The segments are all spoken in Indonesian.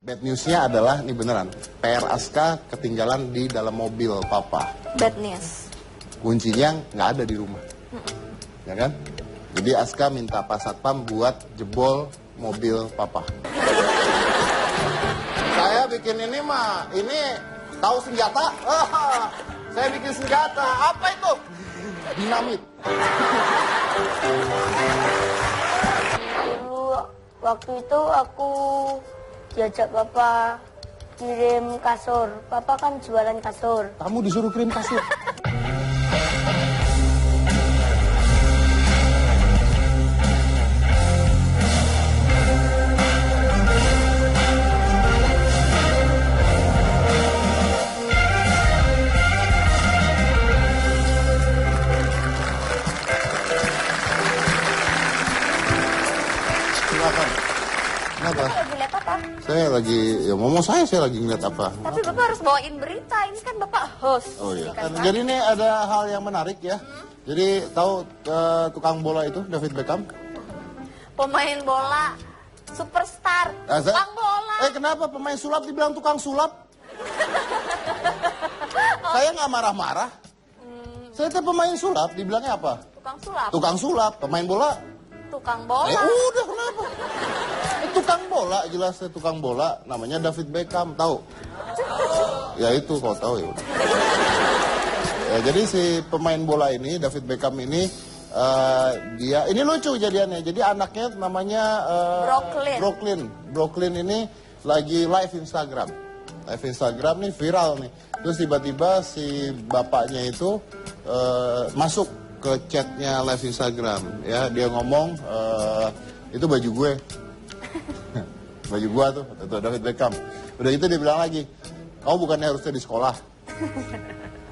Bad newsnya adalah, ini beneran, PR Aska ketinggalan di dalam mobil papa. Bad news. Kuncinya nggak ada di rumah. Ya kan? Jadi Aska minta Pak Satpam buat jebol mobil papa. Saya bikin ini mah, ini tahu senjata? Saya bikin senjata. Apa itu? Dinamit. Dulu waktu itu aku diajak Papa kirim kasur. Papa kan jualan kasur. Kamu disuruh kirim kasur. Kenapa? Lagi lihat apa? Saya lagi, ya ngomong saya lagi ngeliat apa. Tapi Bapak harus bawain berita, ini kan Bapak host. Oh iya. Kan, Pak? Jadi ini ada hal yang menarik ya. Jadi tahu tukang bola itu David Beckham? Pemain bola, superstar, tukang bola. Kenapa pemain sulap dibilang tukang sulap? Saya nggak marah-marah. Saya tuh pemain sulap, dibilangnya apa? Tukang sulap, Tukang sulap, pemain bola. tukang bola. Udah kenapa? Tukang bola, jelas tukang bola. Namanya David Beckham, tahu? Ya itu kau tahu ya. Ya, jadi si pemain bola ini, David Beckham ini, dia ini lucu kejadiannya. Jadi anaknya namanya Brooklyn ini lagi live Instagram. Live Instagram nih viral nih. Terus tiba-tiba si bapaknya itu masuk ke chatnya live Instagram. Ya dia ngomong itu baju gue. Baju gua tuh David Beckham. Udah gitu dia bilang lagi, kau bukannya harusnya di sekolah.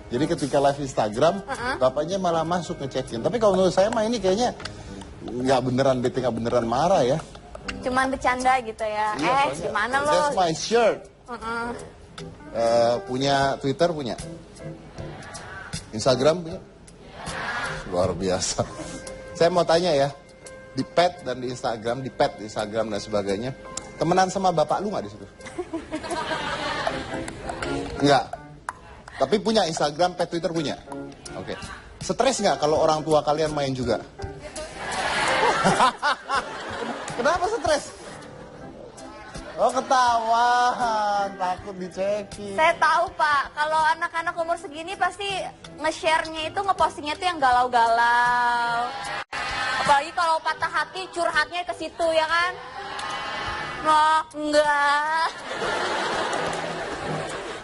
Jadi ketika live Instagram, bapaknya malah masuk ngecekin. Tapi kalau menurut saya mah ini kayaknya nggak beneran bete, nggak beneran marah ya. Cuman bercanda gitu ya. Iya, Gimana lo? That's my shirt. Punya Twitter, punya Instagram, punya. Luar biasa. Saya mau tanya ya, di pet dan di Instagram, di pet, di Instagram dan sebagainya, temenan sama bapak lu nggak di situ? Enggak. Tapi punya Instagram, pet, Twitter punya. Oke. Stres nggak kalau orang tua kalian main juga? Kenapa stres? Oh ketawa, takut dicekin. Saya tahu Pak, kalau anak-anak umur segini pasti nge-share-nya itu, ngepostingnya itu yang galau-galau. Apalagi kalau patah hati, curhatnya ke situ ya kan? Oh, enggak.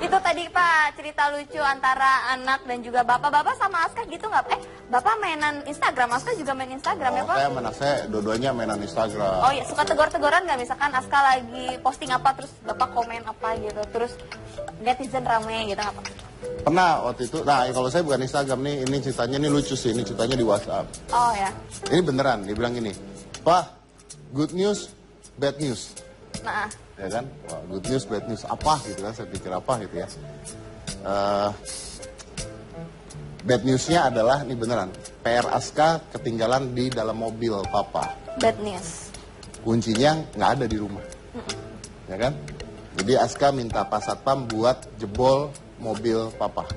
Itu tadi Pak, cerita lucu antara anak dan juga bapak. Bapak sama Aska gitu nggak? Bapak mainan Instagram, Aska juga main Instagram ya Pak? Saya anak saya dua-duanya mainan Instagram. Oh iya, suka tegur-teguran nggak? Misalkan Aska lagi posting apa, terus Bapak komen apa gitu, terus netizen rame gitu nggak Pak? Pernah waktu itu, nah kalau saya bukan Instagram nih, ini ceritanya nih lucu sih, ini ceritanya di WhatsApp. Oh ya. Ini beneran, dia bilang gini, Pak, good news, bad news. Nah, Ya kan, wah, good news, bad news, apa gitu kan, saya pikir apa gitu ya. Bad newsnya adalah, ini beneran, PR Aska ketinggalan di dalam mobil papa. bad news. Kuncinya nggak ada di rumah. Ya kan? Jadi Aska minta Pak Satpam buat jebol mobil papa.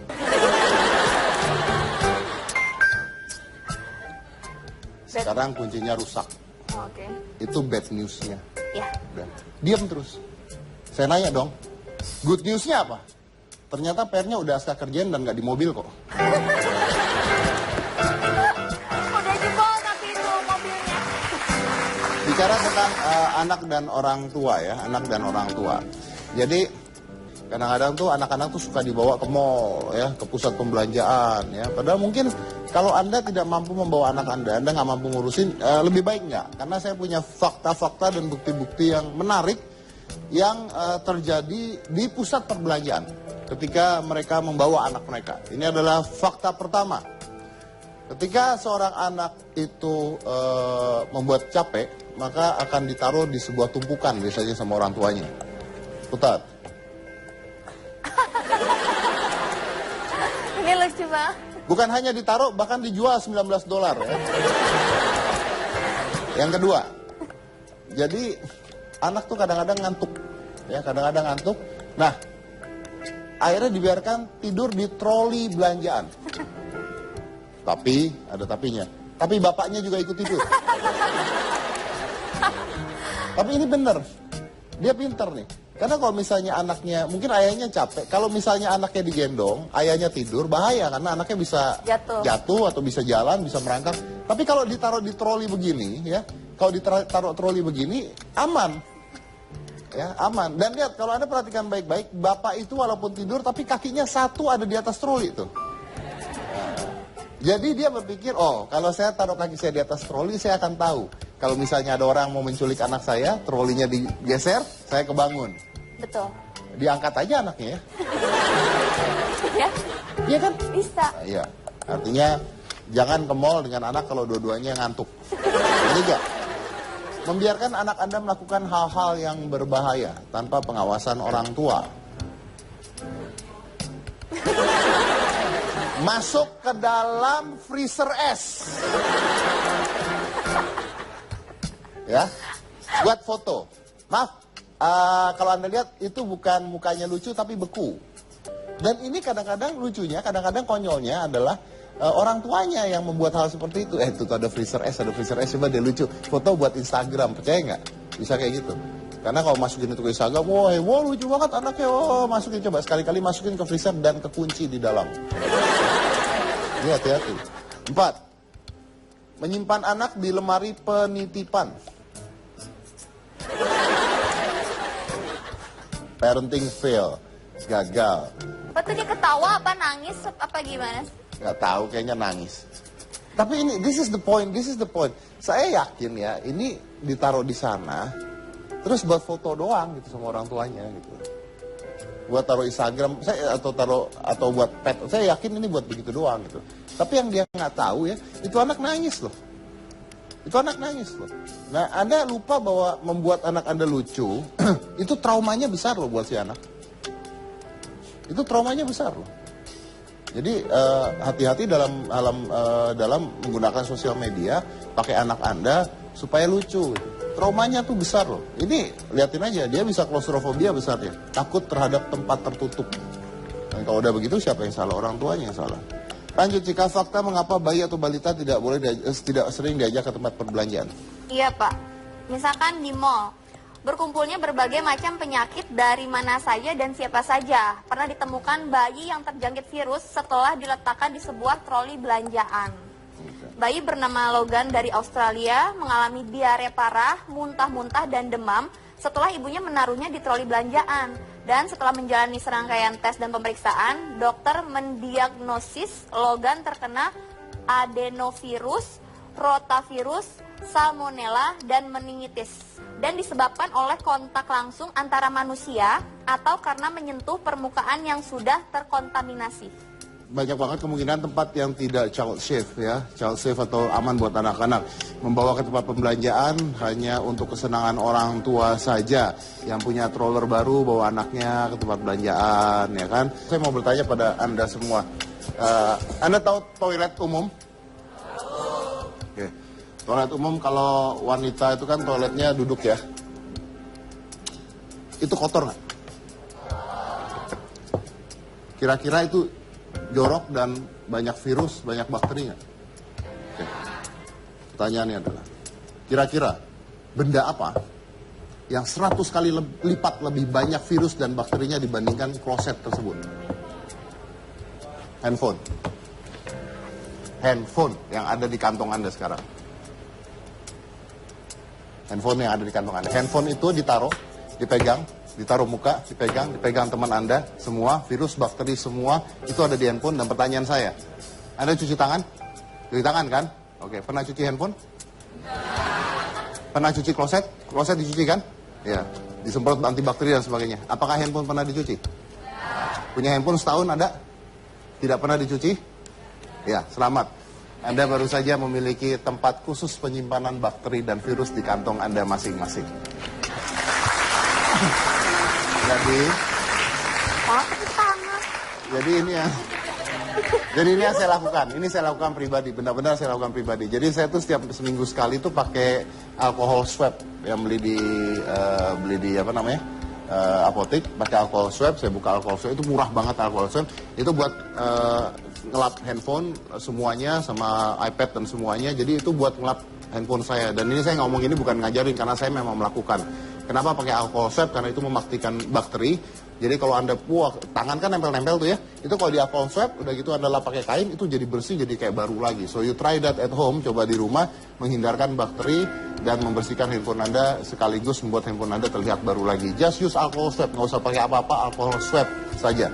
Sekarang kuncinya rusak. Oh, oke. Itu bad newsnya. Ya. Udah. Diam terus. Saya nanya dong, good newsnya apa? Ternyata PR-nya udah Aska kerjain dan nggak di mobil kok. Udah jebol tapi itu mobilnya. Bicara tentang anak dan orang tua ya, anak dan orang tua. Jadi kadang-kadang tuh anak-anak tuh suka dibawa ke mall ya, ke pusat pembelanjaan ya. Padahal mungkin kalau Anda tidak mampu membawa anak Anda nggak mampu ngurusin, lebih baik nggak? Karena saya punya fakta-fakta dan bukti-bukti yang menarik yang terjadi di pusat perbelanjaan ketika mereka membawa anak mereka. Ini adalah fakta pertama. Ketika seorang anak itu membuat capek, maka akan ditaruh di sebuah tumpukan biasanya sama orang tuanya. Putar. Ini lucu banget. Bukan hanya ditaruh, bahkan dijual $19 ya. Yang kedua, jadi anak tuh kadang-kadang ngantuk. ya kadang-kadang ngantuk. Nah, akhirnya dibiarkan tidur di troli belanjaan. Tapi, ada tapinya. Tapi bapaknya juga ikut tidur. Tapi ini bener. Dia pinter nih. Karena kalau misalnya anaknya, mungkin ayahnya capek. Kalau misalnya anaknya digendong, ayahnya tidur, bahaya. Karena anaknya bisa jatuh atau bisa jalan, bisa merangkak. Tapi kalau ditaruh di troli begini, ya, kalau ditaruh troli begini, aman. Ya, aman. Dan lihat, kalau Anda perhatikan baik-baik, bapak itu walaupun tidur, tapi kakinya satu ada di atas troli itu. Jadi dia berpikir, oh kalau saya taruh kaki saya di atas troli, saya akan tahu. Kalau misalnya ada orang mau menculik anak saya, trolinya digeser, saya kebangun. Betul. Diangkat aja anaknya ya. Ya? Iya kan? Bisa. Nah, iya. Artinya jangan ke mall dengan anak kalau dua-duanya ngantuk. Ketiga, membiarkan anak Anda melakukan hal-hal yang berbahaya tanpa pengawasan orang tua. Masuk ke dalam freezer es. Ya, buat foto. Maaf, kalau Anda lihat itu bukan mukanya lucu tapi beku. Dan ini kadang-kadang lucunya, kadang-kadang konyolnya adalah orang tuanya yang membuat hal seperti itu. Itu ada freezer es, coba dia lucu. Foto buat Instagram, percaya nggak? Bisa kayak gitu. Karena kalau masukin itu ke Instagram, wah lucu banget anaknya, masukin coba. Sekali-kali masukin ke freezer dan kekunci di dalam. Ini hati-hati. 4. Menyimpan anak di lemari penitipan. Parenting fail, gagal. Apa tuh dia ketawa apa nangis apa gimana? Gak tahu, kayaknya nangis. Tapi ini, this is the point. Saya yakin ya, ini ditaruh di sana, terus buat foto doang gitu sama orang tuanya gitu. Buat taruh Instagram, atau buat pet, saya yakin ini buat begitu doang gitu. Tapi yang dia nggak tahu ya, itu anak nangis loh. Nah, Anda lupa bahwa membuat anak Anda lucu, itu traumanya besar loh buat si anak. Itu traumanya besar loh. Jadi hati-hati dalam menggunakan sosial media, pakai anak Anda supaya lucu. Traumanya tuh besar loh. Ini liatin aja, dia bisa klaustrofobia besar ya. Takut terhadap tempat tertutup. Dan kalau udah begitu, siapa yang salah? Orang tuanya yang salah. Lanjut, jika fakta mengapa bayi atau balita tidak sering diajak ke tempat perbelanjaan. Iya Pak, misalkan di mall, berkumpulnya berbagai macam penyakit dari mana saja dan siapa saja. Pernah ditemukan bayi yang terjangkit virus setelah diletakkan di sebuah troli belanjaan. Bayi bernama Logan dari Australia mengalami diare parah, muntah-muntah dan demam setelah ibunya menaruhnya di troli belanjaan. Dan setelah menjalani serangkaian tes dan pemeriksaan, dokter mendiagnosis Logan terkena adenovirus, rotavirus, salmonella, dan meningitis. Dan disebabkan oleh kontak langsung antara manusia atau karena menyentuh permukaan yang sudah terkontaminasi. Banyak banget kemungkinan tempat yang tidak child safe ya, child safe atau aman buat anak-anak. Membawa ke tempat pembelanjaan hanya untuk kesenangan orang tua saja. Yang punya stroller baru bawa anaknya ke tempat belanjaan, ya kan? Saya mau bertanya pada Anda semua, Anda tahu toilet umum? Oke. Toilet umum kalau wanita itu kan toiletnya duduk ya. Itu kotor nggak? Kira-kira itu jorok dan banyak virus, banyak bakteri nggak? Oke. Pertanyaannya adalah, kira-kira benda apa yang 100 kali lipat lebih banyak virus dan bakterinya dibandingkan kloset tersebut? Handphone. Handphone yang ada di kantong Anda sekarang. Handphone yang ada di kantong Anda. Handphone itu ditaruh muka, dipegang teman Anda, semua, virus, bakteri, semua, itu ada di handphone. Dan pertanyaan saya, Anda cuci tangan? Cuci tangan kan? Oke, pernah cuci handphone? Pernah cuci kloset? Kloset dicuci kan? Ya, disemprot antibakteri dan sebagainya. Apakah handphone pernah dicuci? Punya handphone setahun ada? Tidak pernah dicuci? Ya, selamat. Anda baru saja memiliki tempat khusus penyimpanan bakteri dan virus di kantong Anda masing-masing. Jadi ini yang saya lakukan. Ini saya lakukan pribadi, benar-benar saya lakukan pribadi. Jadi saya tuh setiap seminggu sekali tuh pakai alkohol swab yang beli di apotek, pakai alcohol swab. Saya buka alcohol swab, itu murah banget alcohol swab. Itu buat ngelap handphone semuanya sama iPad dan semuanya. Jadi itu buat ngelap handphone saya. Dan ini saya ngomong ini bukan ngajarin karena saya memang melakukan. Kenapa pakai alcohol swab? Karena itu mematikan bakteri. Jadi kalau Anda tangan kan nempel-nempel tuh ya. Itu kalau di alcohol swab, udah gitu Anda lap pakai kain, itu jadi bersih, jadi kayak baru lagi. So you try that at home, coba di rumah, menghindarkan bakteri dan membersihkan handphone Anda sekaligus membuat handphone Anda terlihat baru lagi. Just use alcohol swab, nggak usah pakai apa-apa, alcohol swab saja.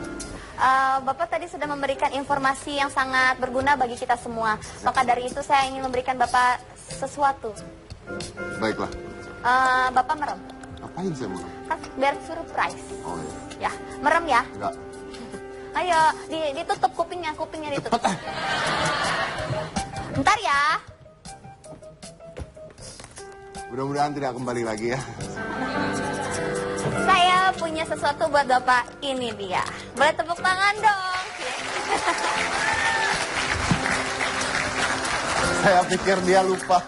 Bapak tadi sudah memberikan informasi yang sangat berguna bagi kita semua. Maka dari itu saya ingin memberikan Bapak sesuatu. Baiklah. Bapak merem. Ngapain saya mau? Kan biar surprise. Oh iya. Ya, merem ya. Enggak. Ayo, ditutup kupingnya ditutup. Bentar ya. Mudah-mudahan tidak kembali lagi ya. Saya punya sesuatu buat Bapak, ini dia. Boleh tepuk tangan dong. Saya pikir dia lupa.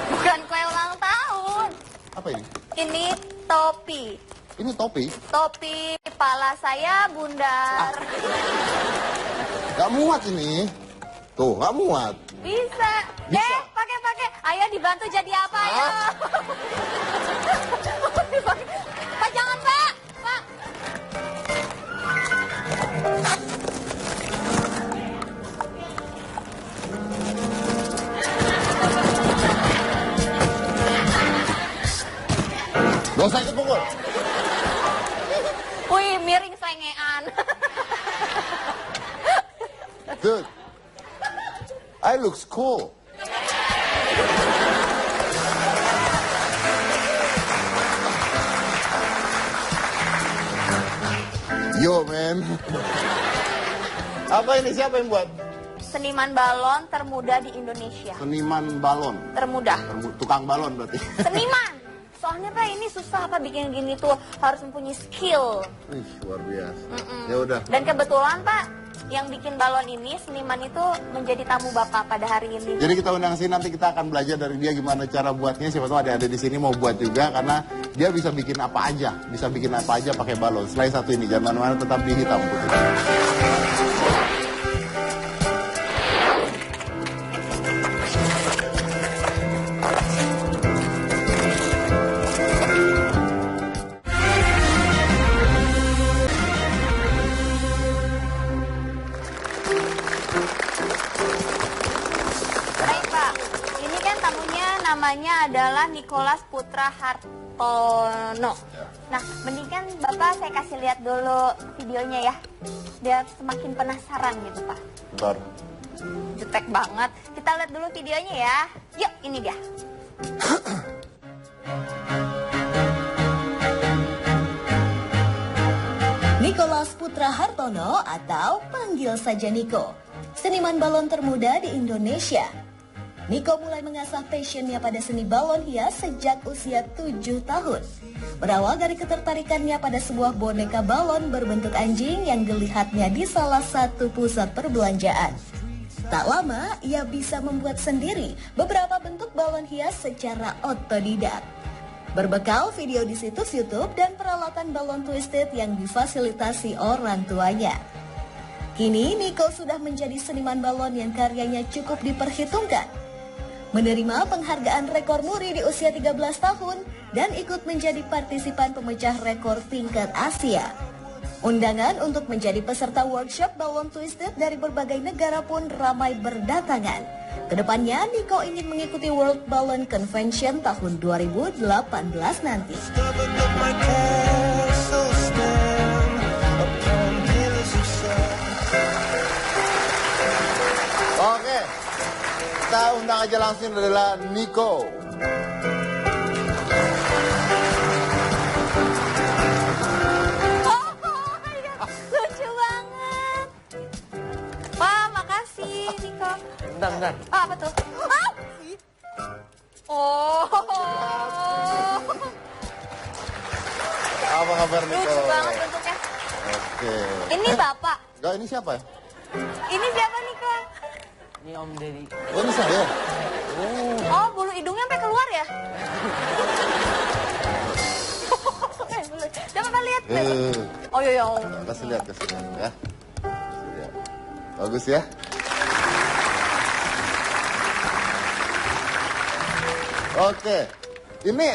Bukan kue ulang tahun. Apa ini? Ini topi. Ini topi? Topi kepala saya bundar. Gak muat ini. Tuh, gak muat. Bisa. Pakai. Ayo dibantu jadi apa ya? Pak, jangan, Pak. Pak. Gak usah ikut pukul. Wih, miring sengean. Dude, I looks cool. Yo, man. Apa ini? Siapa yang buat? Seniman balon termuda di Indonesia. Seniman balon. Termuda. Tukang balon berarti. Seniman. Soalnya Pak ini susah Pak bikin gini tuh, harus mempunyai skill. Ih, luar biasa. Ya udah. Dan kebetulan Pak, yang bikin balon ini seniman itu menjadi tamu Bapak pada hari ini. Jadi kita undang sini, nanti kita akan belajar dari dia gimana cara buatnya. Siapa tahu ada di sini mau buat juga, karena dia bisa bikin apa aja pakai balon. Selain satu ini, jangan mana-mana, tetap di Hitam Putih. Namanya adalah Nicholas Putra Hartono. Nah, mendingan Bapak saya kasih lihat dulu videonya ya. Biar semakin penasaran gitu, Pak. Bentar. Jutek banget. Kita lihat dulu videonya ya. Yuk, ini dia. Nicholas Putra Hartono atau panggil saja Niko, seniman balon termuda di Indonesia. Niko mulai mengasah passionnya pada seni balon hias sejak usia 7 tahun. Berawal dari ketertarikannya pada sebuah boneka balon berbentuk anjing yang dilihatnya di salah satu pusat perbelanjaan. Tak lama, ia bisa membuat sendiri beberapa bentuk balon hias secara otodidak. Berbekal video di situs YouTube dan peralatan balon twisted yang difasilitasi orang tuanya. Kini Niko sudah menjadi seniman balon yang karyanya cukup diperhitungkan. Menerima penghargaan rekor muri di usia 13 tahun dan ikut menjadi partisipan pemecah rekor tingkat Asia. Undangan untuk menjadi peserta workshop balon twisted dari berbagai negara pun ramai berdatangan. Kedepannya Niko ingin mengikuti World Balloon Convention tahun 2018 nanti. Oke, kita undang aja langsung adalah Niko. Lucu banget. Wah, makasih Niko. Bentar. Apa tuh? Oh. Apa kabar Niko? Lucu banget bentuknya. Oke. Ini Bapak. Enggak, ini siapa ya? Ini siapa Niko? Ini Om Deddy. Oh, ini saya. Oh, bulu hidungnya sampai keluar ya? Coba Pak lihat. Oh iya, iya. Kasih lihat ya. Kasih lihat. Bagus ya. Oke. Ini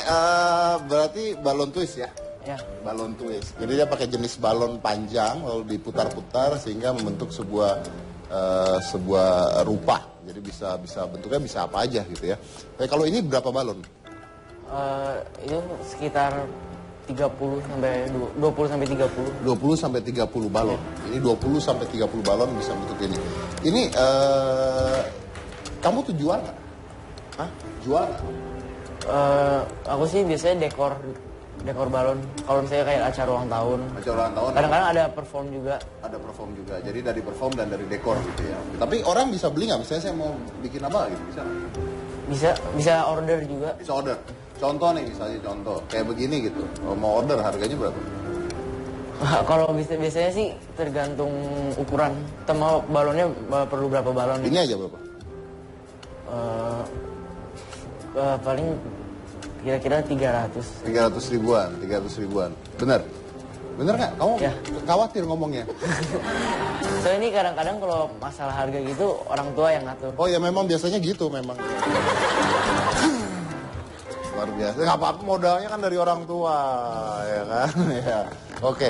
berarti balon twist ya? Ya. Balon twist. Jadi dia pakai jenis balon panjang lalu diputar-putar sehingga membentuk sebuah rupa. Jadi bisa bentuknya bisa apa aja gitu ya. Tapi kalau ini berapa balon? Itu sekitar 20 sampai 30. 20 sampai 30 balon. Ini 20 sampai 30 balon bisa bentuk ini. Ini kamu tuh jual nggak? Hah? Jual nggak? Aku sih biasanya dekor balon. Kalau misalnya kayak acara ulang tahun. Acara ulang tahun. Kadang-kadang ada perform juga. Ada perform juga. Jadi dari perform dan dari dekor gitu ya. Tapi orang bisa beli nggak? Misalnya saya mau bikin apa gitu, bisa nggak? Bisa order juga. Bisa order. Contoh nih misalnya contoh kayak begini gitu. Kalau mau order harganya berapa? Kalau biasanya sih tergantung ukuran. Mau balonnya perlu berapa balon? Ini aja berapa? Paling kira-kira 300. 300 ribuan. Bener? Bener nggak? Kamu Ya. khawatir ngomongnya? So ini kadang-kadang kalau masalah harga gitu orang tua yang ngatur. Oh ya memang biasanya gitu memang. Luar biasa. Nggak apa-apa modalnya kan dari orang tua ya kan. Ya. Oke.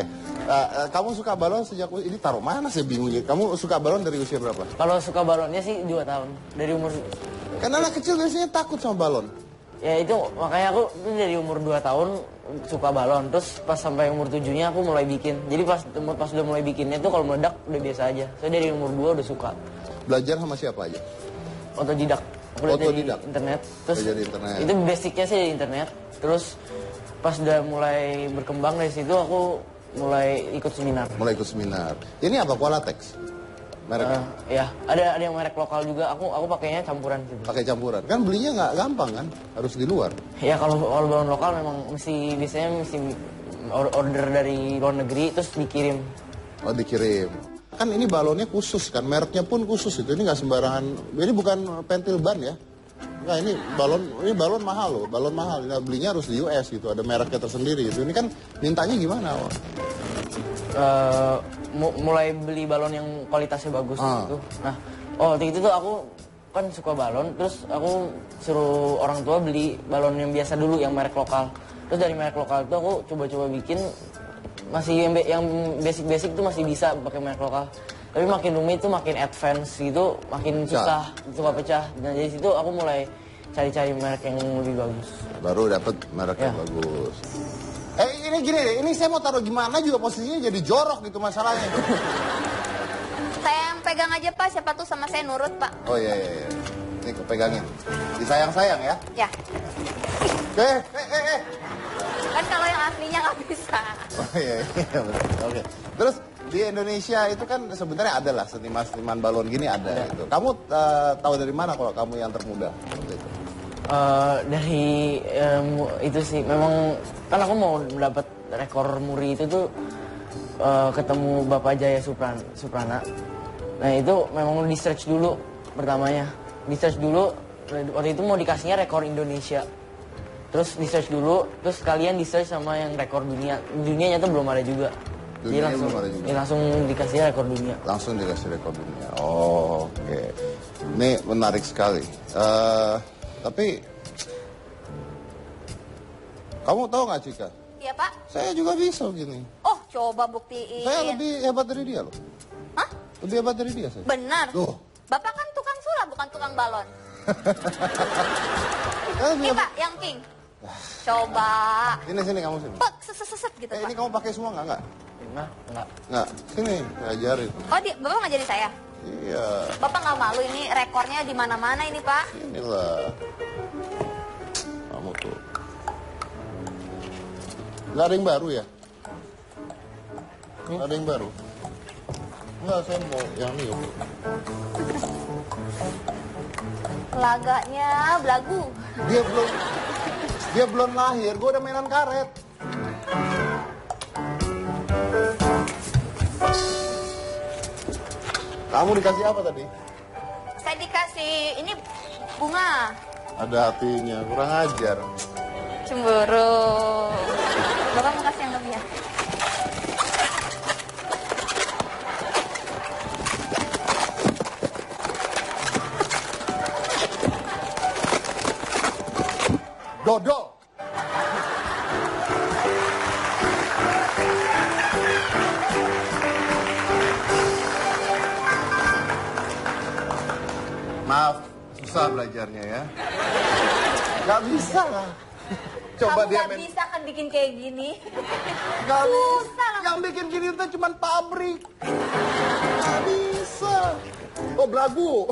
Kamu suka balon sejak ini taruh mana sih bingung ya. Kamu suka balon dari usia berapa? Kalau suka balonnya sih 2 tahun. Dari umur... Kan anak kecil biasanya takut sama balon. Ya itu makanya aku dari umur 2 tahun suka balon. Terus pas sampai umur 7-nya aku mulai bikin. Jadi pas udah mulai bikinnya tuh kalau meledak udah biasa aja. Saya dari umur 2 udah suka. Belajar sama siapa aja? Otodidak. Aku lihat dari Otodidak? internet. Terus Belajar di internet. itu basicnya sih dari internet. Terus pas udah mulai berkembang dari situ aku mulai ikut seminar. Mulai ikut seminar. Ini apa? Qualatex? Mereknya? Ya, ada yang merek lokal juga. Aku pakainya campuran gitu. Pakai campuran. Kan belinya nggak gampang kan? Harus di luar. Ya kalau balon lokal memang biasanya mesti order dari luar negeri terus dikirim. Oh dikirim. Kan ini balonnya khusus kan, mereknya pun khusus itu. Ini nggak sembarangan. Ini bukan pentil ban ya. Nah ini balon mahal loh, balon mahal. Nah, belinya harus di US gitu, ada mereknya tersendiri gitu. Ini kan mintanya gimana? Mulai beli balon yang kualitasnya bagus gitu. Nah, waktu itu tuh aku kan suka balon, terus aku suruh orang tua beli balon yang biasa dulu, yang merek lokal. Terus dari merek lokal itu aku coba-coba bikin, masih yang basic-basic tuh masih bisa pakai merek lokal. Tapi makin rumit tuh makin advance gitu, makin susah, suka pecah. Dan dari situ aku mulai cari-cari merek yang lebih bagus. Baru dapet merek yang bagus. Ini gini deh, ini saya mau taruh gimana juga posisinya jadi jorok gitu masalahnya. Saya yang pegang aja Pak, siapa tuh sama saya nurut Pak. Oh iya. Ini kepegangin. Disayang-sayang ya. Ya, Eh. kan kalau yang aslinya nggak bisa. Oh iya, betul. Oke. Terus di Indonesia itu kan sebenarnya ada lah seniman balon gini ada gitu. Kamu tahu dari mana kalau kamu yang termuda? Gitu. Dari itu sih, memang kan aku mau mendapat rekor muri itu tuh ketemu Bapak Jaya Suprana. Nah itu memang di search dulu pertamanya. Di search dulu, waktu itu mau dikasihnya rekor Indonesia. Terus di search dulu, terus kalian di search sama yang rekor dunia. Dunianya tuh belum ada juga. Jadi langsung dikasih rekor dunia. Langsung dikasih rekor dunia. Oh, oke. Ini menarik sekali. Tapi kamu tahu nggak Cika? Iya Pak. Saya juga bisa gini. Oh, coba buktiin. Saya lebih hebat dari dia loh. Hah? Lebih hebat dari dia saya. Benar. Tuh. Bapak kan tukang sulap, bukan tukang balon. Saya lebih Ini hebat. Pak, yang king. Coba. Sini kamu sini. Pak, seset gitu Pak. Ini kamu pakai semua nggak? Enggak. Nggak. Sini, saya ajarin. Oh, Bapak ngajarin saya? Iya. Bapak nggak malu ini rekornya di mana-mana ini Pak. Inilah. Kamu tuh. Nggak ada yang baru ya? Nggak ada yang baru? Nggak, saya mau yang ini. Laganya belagu. Dia belum lahir, gue udah mainan karet. Kamu dikasih apa tadi? Saya dikasih ini Bunga. Ada hatinya, kurang ajar. Cemburu. Bapak mau kasih yang lebih ya? Dodol. Maaf, susah belajarnya ya. Gak bisa lah. Coba Kamu dia gak bisa kan bikin kayak gini. Gak Susah bisa. lah. Yang bikin gini itu cuma pabrik. Gak bisa. Oh, belagu.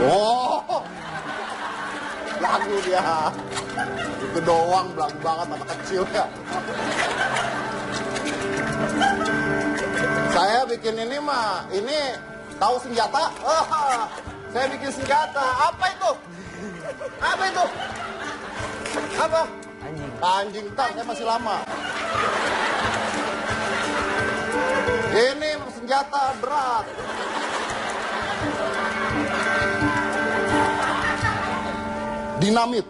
Oh, belagu dia. Itu doang belagu banget anak kecil ya. Saya bikin ini mah, ini tahu senjata? Oh, saya bikin senjata. Apa itu? Apa itu? Apa? Anjing. Anjing, ntar saya masih lama. Ini senjata berat. Dinamit.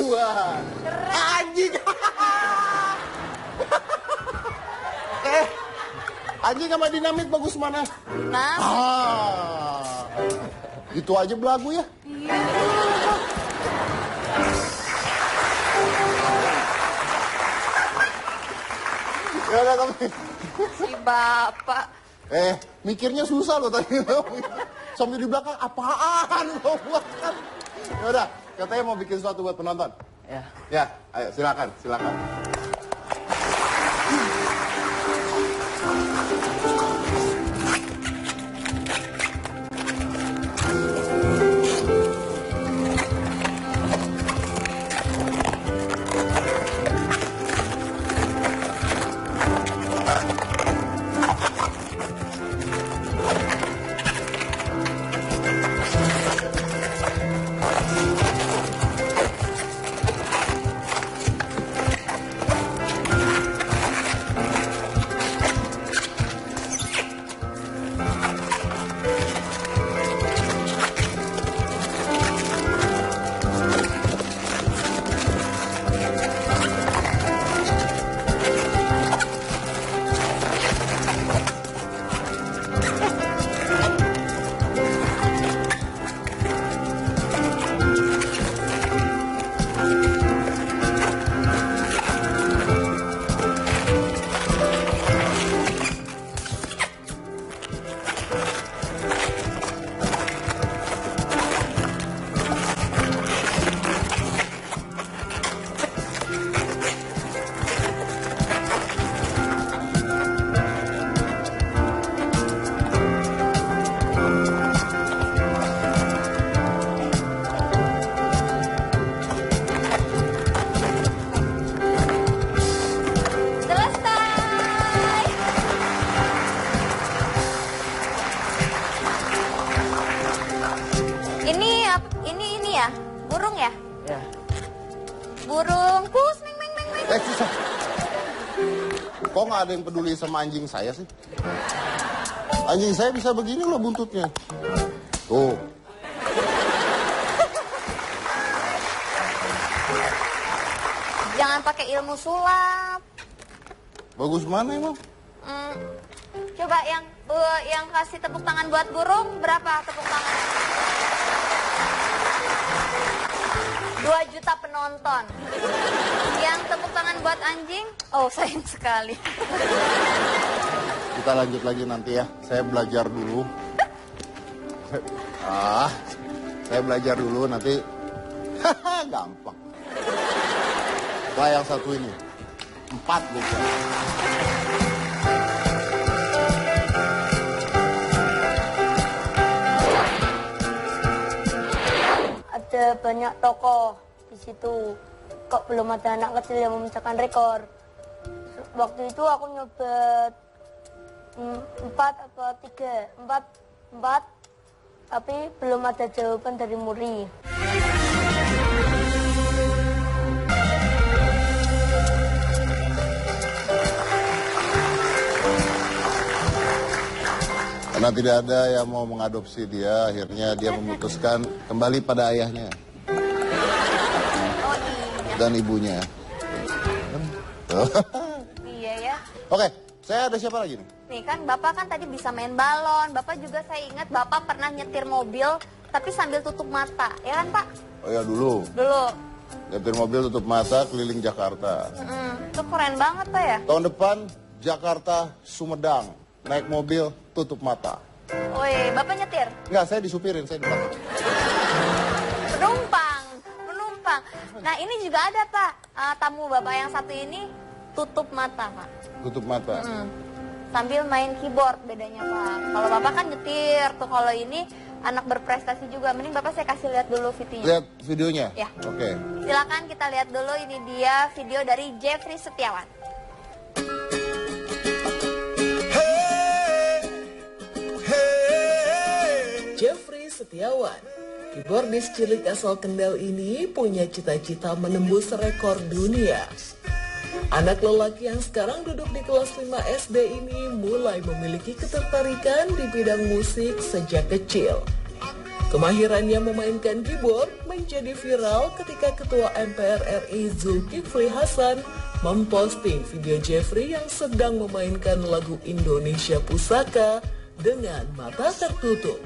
Wah, anjing. Anjing sama dinamit bagus mana? Nah, Itu aja belagu ya. Ya udah kamu. si bapak. Mikirnya susah loh tadi. Sambil di belakang apaan lo buat kan? Ya udah, katanya mau bikin sesuatu buat penonton. Ya. Ya, ayo silakan, silakan. Selesai. Ini ya, burung ya? Ya. Burung pus, ming ming ming ming. Susah. Kok nggak ada yang peduli sama anjing saya sih? Anjing saya bisa begini loh buntutnya. Tuh. Jangan pakai ilmu sulap. Bagus mana emang? Coba yang kasih tepuk tangan buat burung berapa tepuk tangan? 2 juta penonton. Yang tepuk tangan buat anjing, oh sayang sekali. Kita lanjut lagi nanti ya. Saya belajar dulu. Saya belajar dulu nanti. Gampang. Wah yang satu ini 4 bukan. Ada banyak tokoh di situ. Kok belum ada anak kecil yang memecahkan rekor? Waktu itu aku nyoba 4 apa 3? 4 tapi belum ada jawaban dari Muri. Karena tidak ada yang mau mengadopsi dia, akhirnya dia memutuskan kembali pada ayahnya Oh iya. dan ibunya. Iya ya. Oke, saya ada siapa lagi nih? Nih kan Bapak kan tadi bisa main balon. Bapak juga saya ingat Bapak pernah nyetir mobil tapi sambil tutup mata. Ya kan Pak? Oh ya dulu, Dulu. nyetir mobil tutup mata keliling Jakarta. Itu keren banget Pak ya. Tahun depan Jakarta Sumedang, naik mobil tutup mata. Woi, Bapak nyetir? Enggak, saya disupirin, saya di belakang. Penumpang. Nah ini juga ada Pak, tamu Bapak yang satu ini tutup mata Pak. Tutup mata. Sambil main keyboard bedanya Pak. Kalau Bapak kan nyetir tuh, kalau ini anak berprestasi juga. Mending Bapak saya kasih lihat dulu videonya. Lihat videonya? Ya. Oke. Silakan kita lihat dulu, ini dia video dari Jeffrey Setiawan. Jeffrey Setiawan, keyboardis cilik asal Kendal ini punya cita-cita menembus rekor dunia. Anak lelaki yang sekarang duduk di kelas 5 SD ini mulai memiliki ketertarikan di bidang musik sejak kecil. Kemahirannya memainkan keyboard menjadi viral ketika Ketua MPR RI Zulkifli Hasan memposting video Jeffrey yang sedang memainkan lagu Indonesia Pusaka dengan mata tertutup.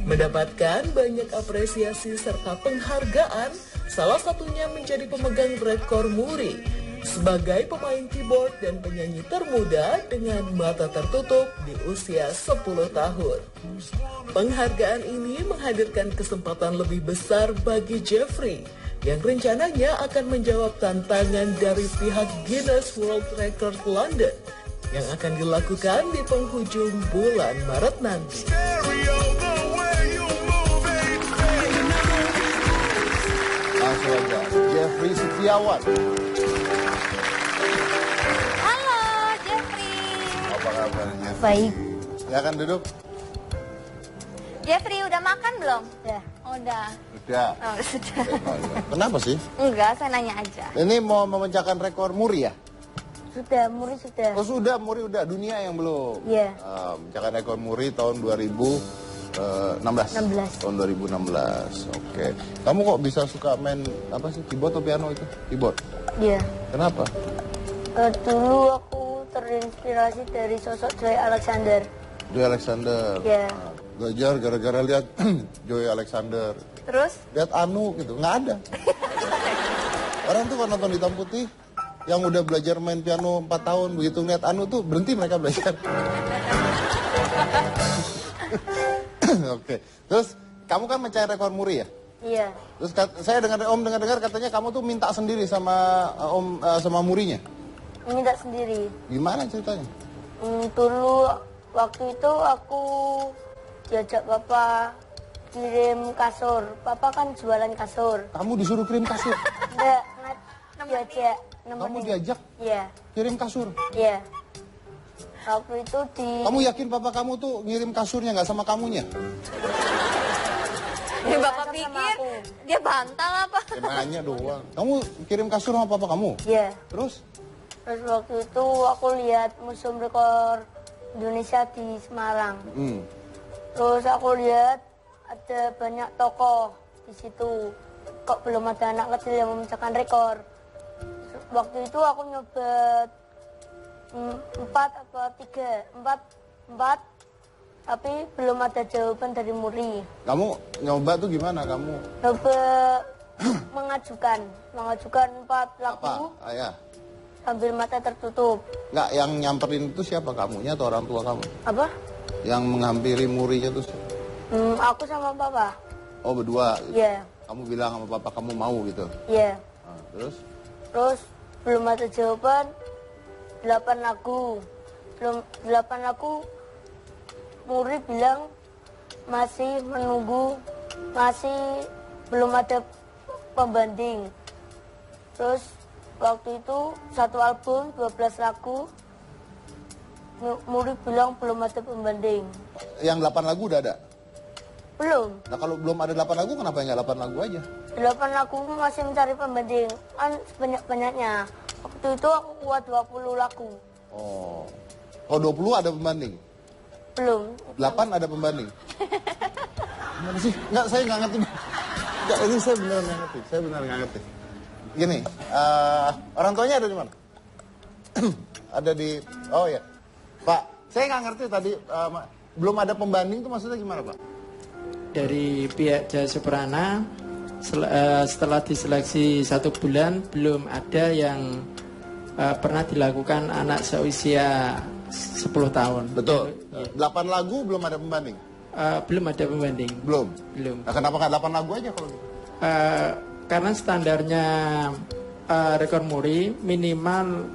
Mendapatkan banyak apresiasi serta penghargaan, salah satunya menjadi pemegang rekor Muri sebagai pemain keyboard dan penyanyi termuda dengan mata tertutup di usia 10 tahun. Penghargaan ini menghadirkan kesempatan lebih besar bagi Jeffrey yang rencananya akan menjawab tantangan dari pihak Guinness World Record London yang akan dilakukan di penghujung bulan Maret nanti. Langsung aja, Jeffrey Setiawan. Halo Jeffrey. Apa kabarnya? Baik. Ya kan duduk? Jeffrey udah makan belum? Ya. Udah. Sudah. Oh, sudah. Kenapa sih? Enggak, saya nanya aja. Ini mau memecahkan rekor Muri ya? Sudah, Muri sudah. Oh sudah, Muri udah, dunia yang belum. Iya. Memecahkan rekor Muri tahun 2016. 16. Tahun 2016. Oke. Kamu kok bisa suka main apa sih? Keyboard atau piano itu? Keyboard. Iya. Kenapa? Dulu aku terinspirasi dari sosok Joy Alexander. Joy Alexander. Iya. Belajar gara-gara lihat Joy Alexander. Terus? Lihat Anu gitu, nggak ada. Orang tuh kalau nonton Hitam Putih, yang udah belajar main piano 4 tahun, begitu ngeliat Anu tuh berhenti mereka belajar. Oke, terus kamu kan mencari rekor Muri ya? Iya. Terus saya dengar katanya kamu tuh minta sendiri sama sama Murinya. Minta sendiri. Gimana ceritanya? Dulu waktu itu aku diajak Papa kirim kasur. Papa kan jualan kasur. Kamu disuruh kirim kasur? Enggak, diajak Kamu nemenin. diajak Iya. kirim kasur? Iya. Waktu itu Kamu yakin papa kamu tuh ngirim kasurnya nggak sama kamunya? Ya, Bapak Sama pikir aku. dia bantal apa? Ya, nanya doang. Kamu kirim kasur sama papa kamu? Iya. Terus? Terus waktu itu aku lihat Museum Rekor Indonesia di Semarang. Terus aku lihat ada banyak tokoh di situ. Kok belum ada anak kecil yang memecahkan rekor. Waktu itu aku nyoba 4 atau 3, 4, tapi belum ada jawaban dari Muri. Kamu nyoba tuh gimana kamu? Nyoba mengajukan 4 Apa? lagu Ya. sambil mata tertutup. Nggak, yang nyamperin itu siapa, kamunya atau orang tua kamu? Apa? Yang menghampiri Murinya tuh siapa? Aku sama Papa. Oh berdua? Iya, Kamu bilang sama papa kamu mau gitu? iya. Nah, terus? Terus belum ada jawaban, 8 lagu. Belum 8 lagu, Muri bilang masih menunggu, masih belum ada pembanding. Terus waktu itu satu album 12 lagu, Muri bilang belum ada pembanding. Yang 8 lagu udah ada? Belum. Nah kalau belum ada 8 lagu, kenapa nggak 8 lagu aja? 8 lagu masih mencari pembanding. Kan sebanyak-banyaknya. Waktu itu aku kuat 20 lagu. Oh. Kalau 20 ada pembanding? Belum. 8 ada pembanding? Gimana sih? Nggak, saya nggak ngerti. Nggak, ini saya benar nggak ngerti. Saya benar nggak ngerti. Gini, orang tuanya ada di mana? Ada di, oh ya. Pak, saya nggak ngerti tadi, belum ada pembanding itu maksudnya gimana Pak? Dari pihak Jaya Suprana, setelah diseleksi 1 bulan, belum ada yang pernah dilakukan anak seusia 10 tahun. Betul. 8 lagu belum ada pembanding? Belum ada pembanding. Belum? Belum. Nah, kenapa nggak 8 lagu aja kalau gitu? Karena standarnya rekor muri minimal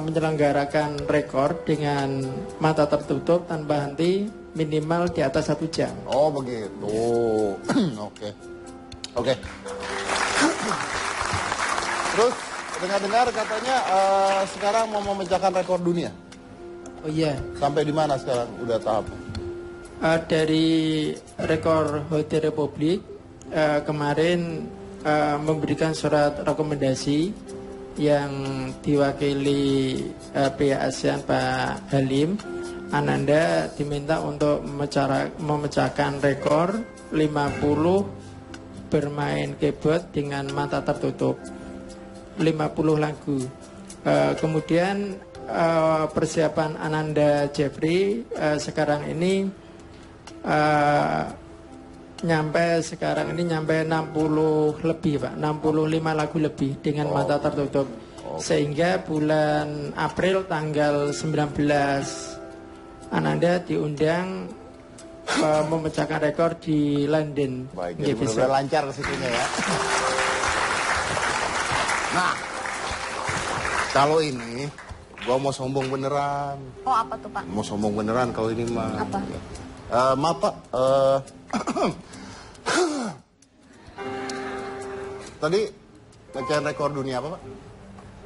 menyelenggarakan rekor dengan mata tertutup tanpa henti minimal di atas 1 jam. Oh begitu. Oke. Oke. Terus dengar-dengar katanya sekarang mau memecahkan rekor dunia. Oh iya. Sampai di mana sekarang udah tahap? Dari rekor Hotel Republik kemarin memberikan surat rekomendasi yang diwakili pihak ASEAN Pak Halim. Ananda diminta untuk memecahkan rekor 50 bermain keyboard dengan mata tertutup 50 lagu. Kemudian persiapan Ananda Jeffrey sekarang ini nyampe 60 lebih Pak, 65 lagu lebih dengan mata tertutup. Sehingga bulan April tanggal 19 Ananda diundang memecahkan rekor di London. Baik, jadi benar-benar lancar ke situnya ya. Nah, kalau ini gua mau sombong beneran. Oh, apa tuh, Pak? Mau sombong beneran kalau ini mah. Apa? Pak, tadi pecahan rekor dunia apa Pak?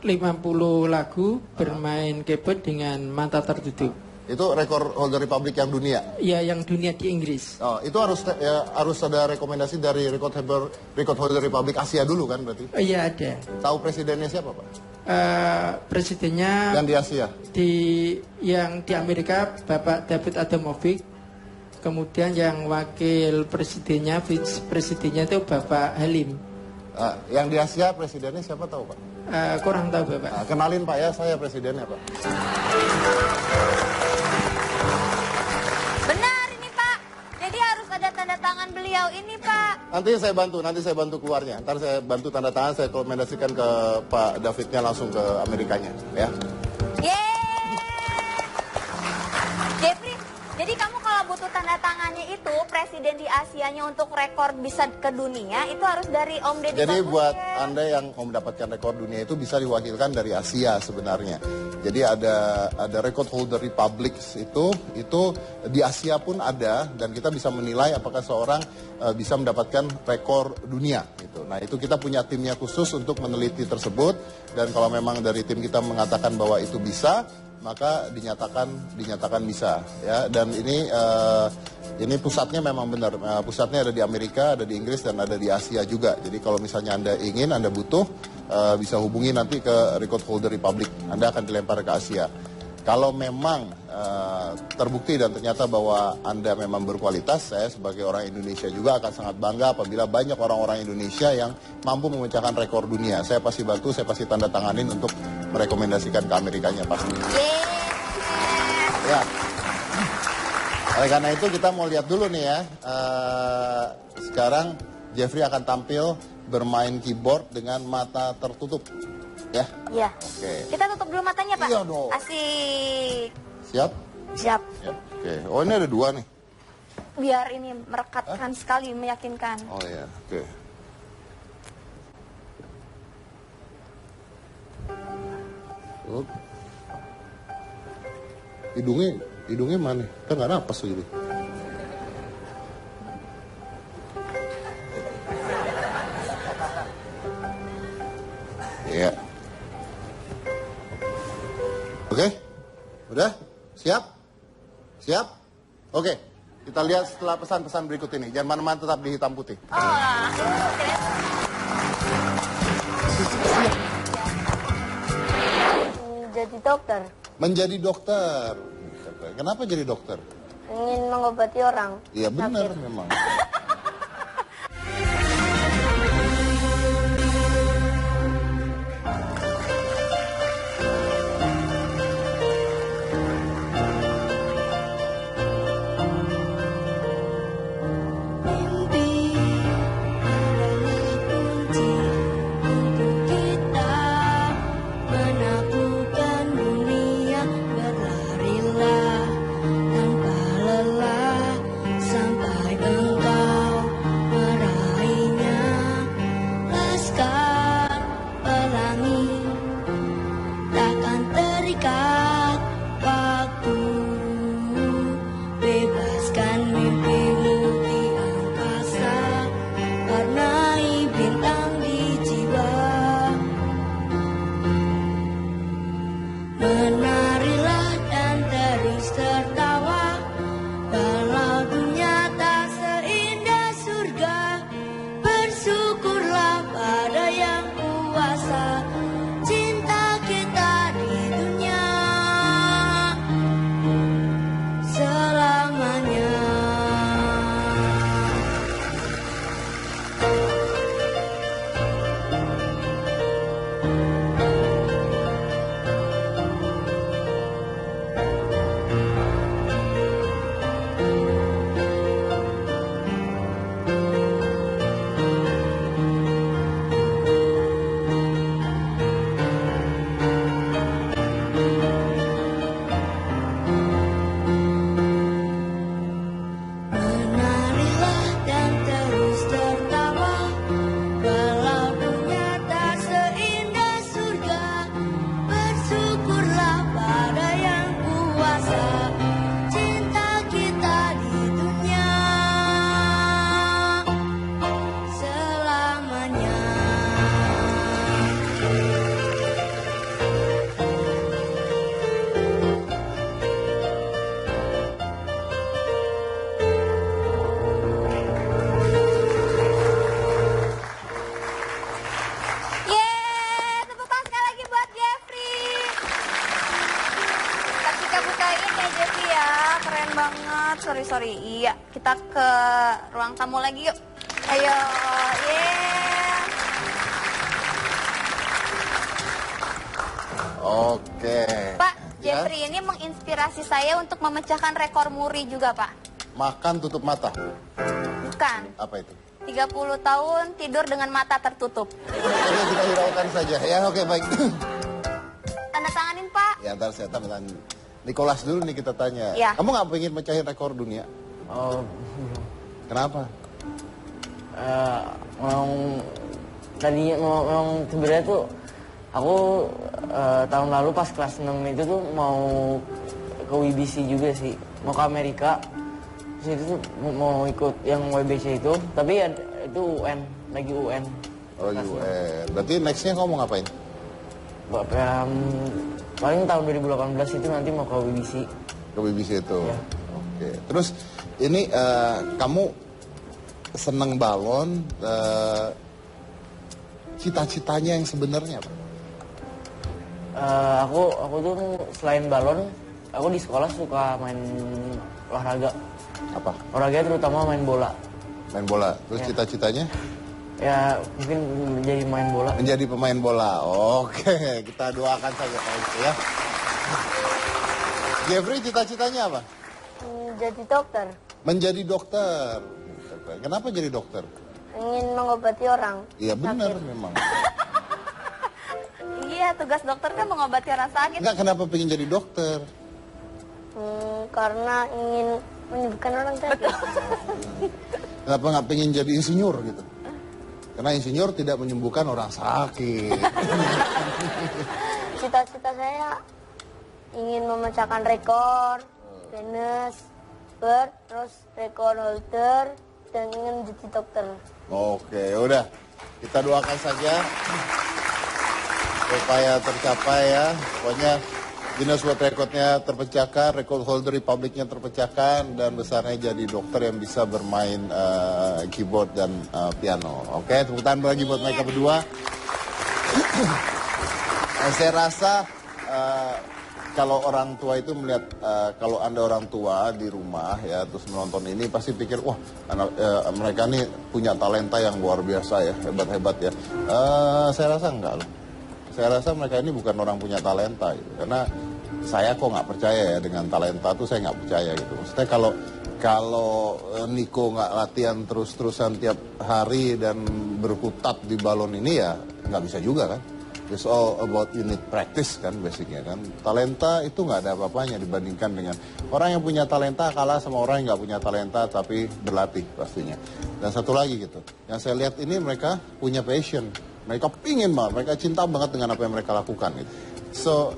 50 lagu bermain keyboard dengan mata tertutup. Itu rekor holder Republik yang dunia? Ya, yang dunia di Inggris. Oh, itu harus ada rekomendasi dari record holder Republik Asia dulu kan berarti? Iya, ada. Tahu presidennya siapa Pak? Presidennya Yang di Asia? Yang di Amerika Bapak David Adamovic. Kemudian yang wakil presidennya, vice presidennya itu Bapak Halim. Yang di Asia presidennya siapa tahu Pak? Kurang tahu Bapak. Kenalin Pak ya, saya presidennya Pak. Benar ini Pak. Jadi harus ada tanda tangan beliau ini Pak. Nanti saya bantu keluarnya. Ntar saya bantu tanda tangan, saya rekomendasikan ke Pak Davidnya langsung ke Amerikanya ya. Yeay. Jeffrey, jadi kamu kalau butuh tanda tangannya itu presiden di Asianya untuk rekor bisa ke dunia itu harus dari Om Deddy. Jadi Corbuzier. buat Anda yang mau mendapatkan rekor dunia itu bisa diwakilkan dari Asia sebenarnya. Jadi ada record holder Republic itu di Asia pun ada dan kita bisa menilai apakah seorang bisa mendapatkan rekor dunia gitu. Nah, itu kita punya timnya khusus untuk meneliti tersebut dan kalau memang dari tim kita mengatakan bahwa itu bisa, maka dinyatakan bisa ya. Dan ini pusatnya memang benar, pusatnya ada di Amerika, ada di Inggris dan ada di Asia juga. Jadi kalau misalnya Anda ingin, Anda butuh, bisa hubungi nanti ke record holder Republic, Anda akan dilempar ke Asia. Kalau memang terbukti dan ternyata bahwa Anda memang berkualitas, saya sebagai orang Indonesia juga akan sangat bangga apabila banyak orang-orang Indonesia yang mampu memecahkan rekor dunia. Saya pasti bantu, saya pasti tanda tanganin untuk merekomendasikan ke Amerikanya pasti. Ya. Oleh karena itu kita mau lihat dulu nih ya. Sekarang Jeffrey akan tampil bermain keyboard dengan mata tertutup. Ya? Iya. Oke. Kita tutup dulu matanya Pak. Iya dong. Asik. Siap? Siap. Siap. Oke. Oh ini ada 2 nih. Biar ini merekatkan sekali, meyakinkan. Oh ya. Oke. Hidungnya mana? Kan nggak napas gitu. Iya. Oke? Udah? Siap? Siap? Oke. Kita lihat setelah pesan-pesan berikut ini. Jangan mana-mana, tetap di Hitam Putih. Jadi dokter. Menjadi dokter. Kenapa jadi dokter? Ingin mengobati orang. Iya benar sakit. memang. Sorry. Iya, kita ke ruang tamu lagi yuk. Ayo, Oke. Pak, Ya. Jeffrey ini menginspirasi saya untuk memecahkan rekor muri juga, Pak. Makan tutup mata. Bukan. Apa itu? 30 tahun tidur dengan mata tertutup. Oke, kita hiraukan saja. Ya, oke, baik. Tanda tanganin, Pak. Ya, ntar saya tangan Nicholas dulu nih kita tanya. Ya. Kamu nggak pengen mecahin rekor dunia? Oh, Kenapa? Tadinya memang sebenarnya tuh aku tahun lalu pas kelas 6 itu tuh mau ke WBC juga sih, mau ke Amerika. Terus itu tuh mau ikut yang WBC itu, tapi ya itu lagi UN. Oh, UN. Berarti nextnya kamu mau ngapain? Paling tahun 2018 itu nanti mau ke WBC. Ke BBC itu. Ya. Oke. Terus ini kamu seneng balon, cita-citanya yang sebenarnya apa? Aku tuh selain balon, aku di sekolah suka main olahraga. Apa? Olahraga terutama main bola. Main bola. Terus Ya. cita-citanya? Ya mungkin menjadi main bola. Menjadi pemain bola. Oke, kita doakan saja kalau gitu ya. Jeffrey, cita-citanya apa? Jadi dokter. Menjadi dokter. Kenapa jadi dokter? Ingin mengobati orang. Iya benar sakit. memang. Iya, tugas dokter kan mengobati orang sakit. Enggak, kenapa pengen jadi dokter? Karena ingin menyembuhkan orang sakit. Kenapa nggak pengen jadi insinyur gitu? Karena insinyur tidak menyembuhkan orang sakit. Cita-cita saya ingin memecahkan rekor Guinness World, terus rekor holder, dan ingin menjadi dokter. Oke, udah. Kita doakan saja supaya tercapai ya. Pokoknya Guinness World Record-nya terpecahkan, record holder Republic-nya terpecahkan, dan besarnya jadi dokter yang bisa bermain keyboard dan piano. Oke, tepuk tangan lagi buat mereka berdua. Saya rasa kalau orang tua itu melihat, kalau Anda orang tua di rumah ya terus menonton ini pasti pikir, wah mereka ini punya talenta yang luar biasa ya, hebat-hebat ya. Saya rasa enggak loh. Saya rasa mereka ini bukan orang punya talenta gitu. Karena saya kok nggak percaya ya dengan talenta tuh, saya nggak percaya gitu. Maksudnya kalau Nico nggak latihan terus-terusan tiap hari dan berkutat di balon ini ya nggak bisa juga kan. It's all about you need practice kan basicnya kan. Talenta itu nggak ada apa-apanya dibandingkan dengan orang yang punya talenta kalah sama orang yang nggak punya talenta tapi berlatih pastinya. Dan satu lagi gitu, yang saya lihat ini mereka punya passion. Mereka pingin banget, mereka cinta banget dengan apa yang mereka lakukan gitu. So,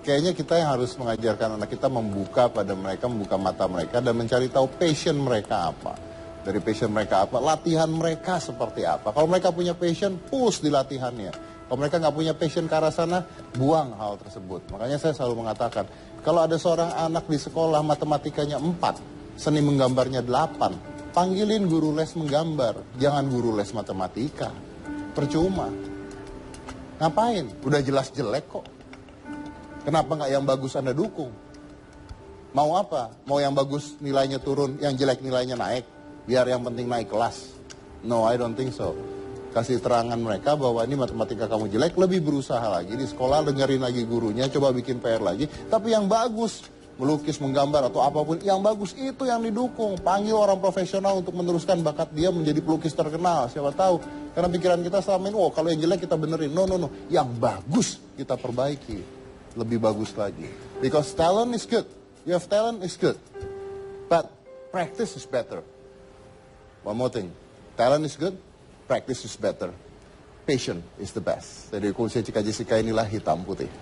kayaknya kita yang harus mengajarkan anak kita membuka pada mereka, membuka mata mereka dan mencari tahu passion mereka apa. Dari passion mereka apa, latihan mereka seperti apa. Kalau mereka punya passion, push di latihannya. Kalau mereka nggak punya passion ke arah sana, buang hal tersebut. Makanya saya selalu mengatakan, kalau ada seorang anak di sekolah matematikanya 4, seni menggambarnya 8, panggilin guru les menggambar, jangan guru les matematika. Percuma. Ngapain? Udah jelas jelek kok. Kenapa nggak yang bagus Anda dukung? Mau apa? Mau yang bagus nilainya turun, yang jelek nilainya naik? Biar yang penting naik kelas. No, I don't think so. Kasih terangan mereka bahwa ini matematika kamu jelek, lebih berusaha lagi. Di sekolah dengerin lagi gurunya, coba bikin PR lagi. Tapi yang bagus, melukis, menggambar, atau apapun, yang bagus itu yang didukung. Panggil orang profesional untuk meneruskan bakat dia menjadi pelukis terkenal. Siapa tahu. Karena pikiran kita selama ini, oh kalau yang jelek kita benerin. No. Yang bagus kita perbaiki. Lebih bagus lagi. Because talent is good. You have talent is good. But practice is better. One more thing. Talent is good. Practice is better. Passion is the best. Dari Kulsia Cika Jessica inilah hitam putih.